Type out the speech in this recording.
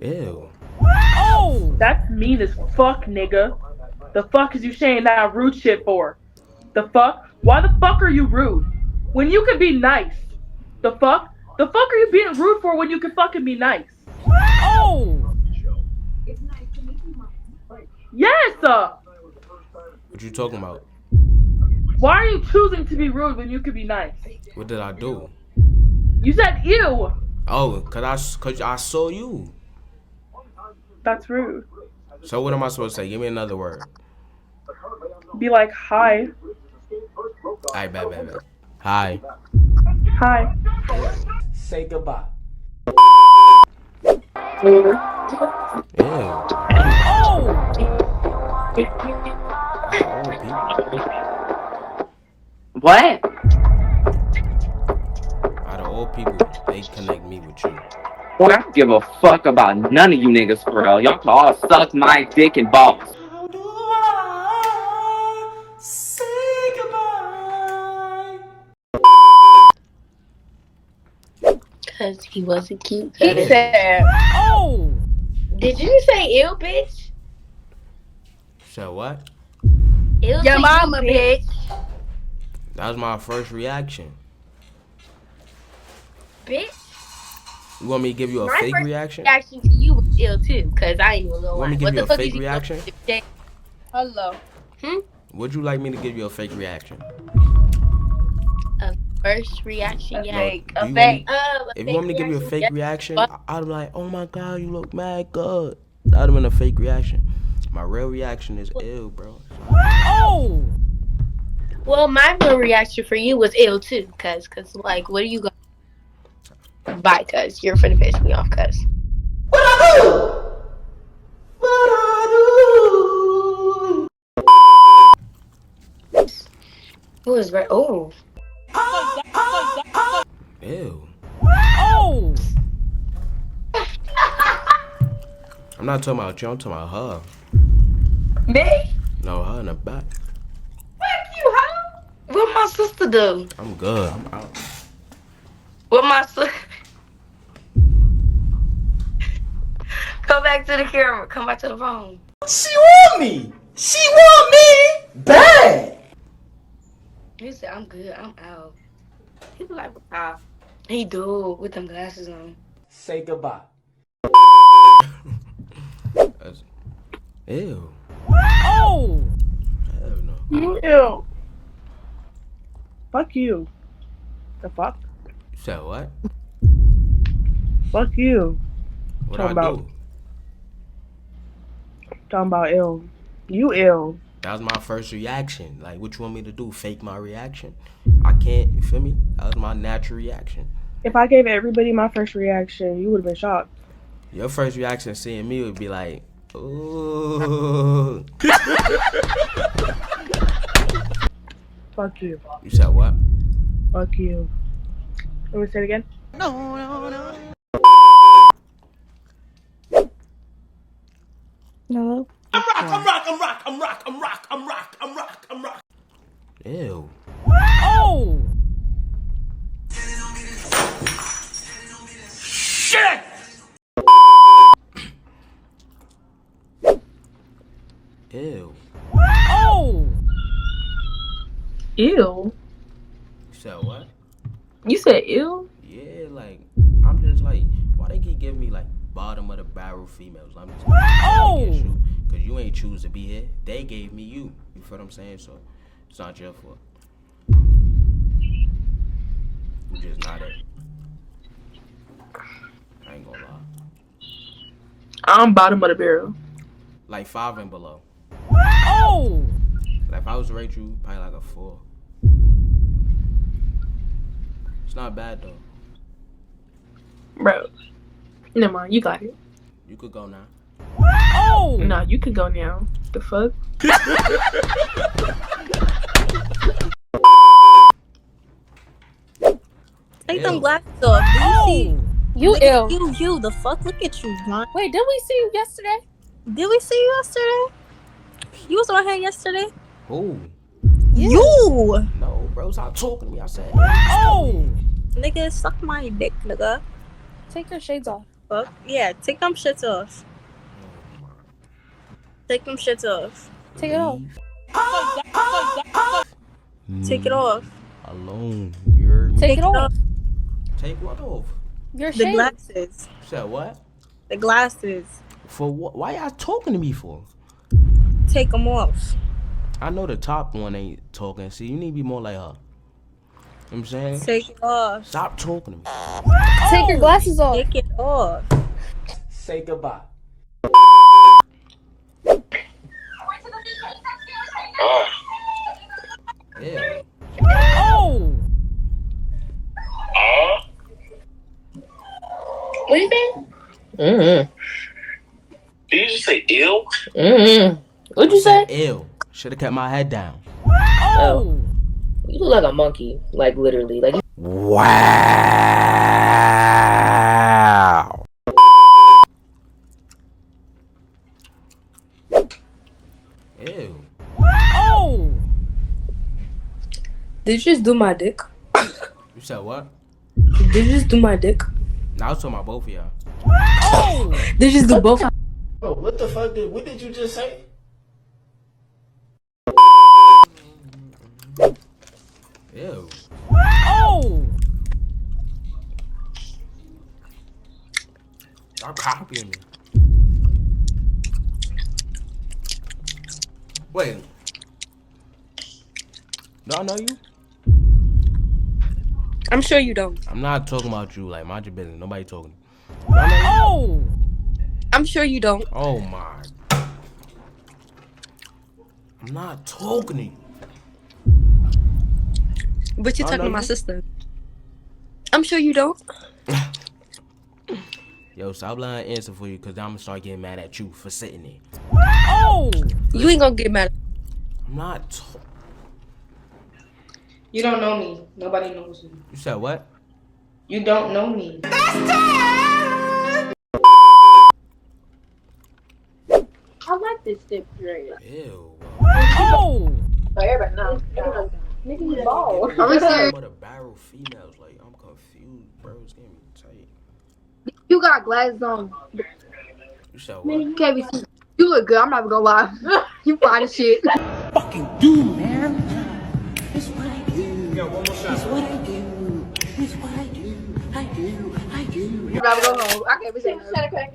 Ew. Oh! That's mean as fuck, nigga. The fuck is you saying that rude shit for? The fuck? Why the fuck are you rude? When you can be nice. The fuck? The fuck are you being rude for when you can fucking be nice? Oh! Yes! What you talking about? Why are you choosing to be rude when you can be nice? What did I do? You said ew! Oh, cause I saw you. That's rude. So what am I supposed to say? Give me another word. Be like, hi. Alright, bad. Hi. Hi. Ew. Say goodbye. Ew. Oh! Out of all people. What? Out of all people, they connect me with you. Boy, I don't give a fuck about none of you niggas for real. Y'all can all suck my dick and balls. How do I say goodbye? Cause he wasn't cute. He said, Oh! Did you say ill, bitch? So what? Ill your to mama, you, bitch. That was my first reaction. Bitch. You want me to give you a My fake first reaction? reaction to you was ill too. Cause I ain't even gonna You want lie. me to give What you the a fuck fake is you reaction? doing? Hello. Would you like me to give you a fake reaction? First reaction, yeah. Fake. do A you fake. If you want me to give you a fake yeah. reaction, I'd be like, oh my god, you look mad good. That'd have been a fake reaction. My real reaction is ill, bro. Oh! Well, my real reaction for you was ill too. Cause like, what are you gonna buy? Cause you're finna piss me off. Cause it was right. Oh, Ew. Oh! I'm not talking about you, I'm talking about her. Me? No, her in the back. Fuck you, hoe. what my sister do? I'm good. I'm out. What my sister? Come back to the camera. Come back to the phone. She want me! She want me! Bad! He said, "I'm good. I'm out." He was like, "Ah." He do with them glasses on. Say goodbye. That's, ew. Oh! Hell no. Ew. Fuck you. The fuck? You said what? Fuck you. What Talking I about- do? Talking about ill. You ill. That was my first reaction. Like, what you want me to do? Fake my reaction? I can't. You feel me? That was my natural reaction. If I gave everybody my first reaction, you would have been shocked. Your first reaction seeing me would be like, ooh. Fuck you. You said what? Fuck you. Let me say it again. No. Ew. Oh! Ew. Oh! Ew. You said what? You said ew? Yeah, like, I'm just like, why they keep giving me like bottom of the barrel females? I'm just Oh! against you, cause you ain't choose to be here. They gave me you. You feel what I'm saying? So it's not your fault. You just not it. I ain't gonna lie. I'm bottom of the barrel. Like 5 and below. Oh! Like if I was to rate you, probably like a 4. It's not bad though. Bro. Never mind, you got it. You could go now. Oh! No, you can go now. The fuck? Take them Ew. glasses off. Do you see? You Look at ill. you, the fuck? Look at you, man. Wait, did we see you yesterday? Did we see you yesterday? You was on here yesterday? Who? You! No, bro, stop talking to me. I said, Oh! Nigga, suck my dick, nigga. Take your shades off. Fuck. Yeah, take them shits off. Take them shits off. Take it off. Take it off. Alone. You're Take it off. Take what off? You're The ashamed. glasses. Said what? The glasses. For what? Why y'all talking to me for? Take them off. I know the top one ain't talking. See, you need to be more like her. You know what I'm saying? Take it off. Stop talking to me. Take your glasses off. Take it off. Say goodbye. Yeah. Oh. What do you think? Mm-hmm. Did you just say ill? Mm-hmm. What'd you say? Ew. Should have kept my head down. Oh. You look like a monkey. Like, literally. Like. Wow. Ew. Oh. Did you just do my dick? You said what? Did you just do my dick? Now I was talking about both of y'all. Oh. Did you just do both? Bro, what the fuck what did you just say? Ew. Oh. Y'all copying me. Wait. Do I know you? I'm sure you don't. I'm not talking about you. Like, mind your business. Nobody talking. Oh. I'm sure you don't. Oh my. I'm not talking to you. But you're I talking to know my you. sister. I'm sure you don't. Yo, stop letting I answer for you, because I'm going to start getting mad at you for sitting there. Oh. You ain't gonna get mad. I'm not talking. You don't know me. Nobody knows me. You said what? You don't know me. I like this dip right. Ew. Oh. Everybody knows. Nigga, you bald. But the barrel females, like, I'm confused, bro. It's getting me tight. You got glasses on. You said what? You can't be seen. You look good. I'm not even gonna lie. You fine as shit. Fucking dude, man. You got one more shot. I'm not gonna go home. I can't be saying nothing.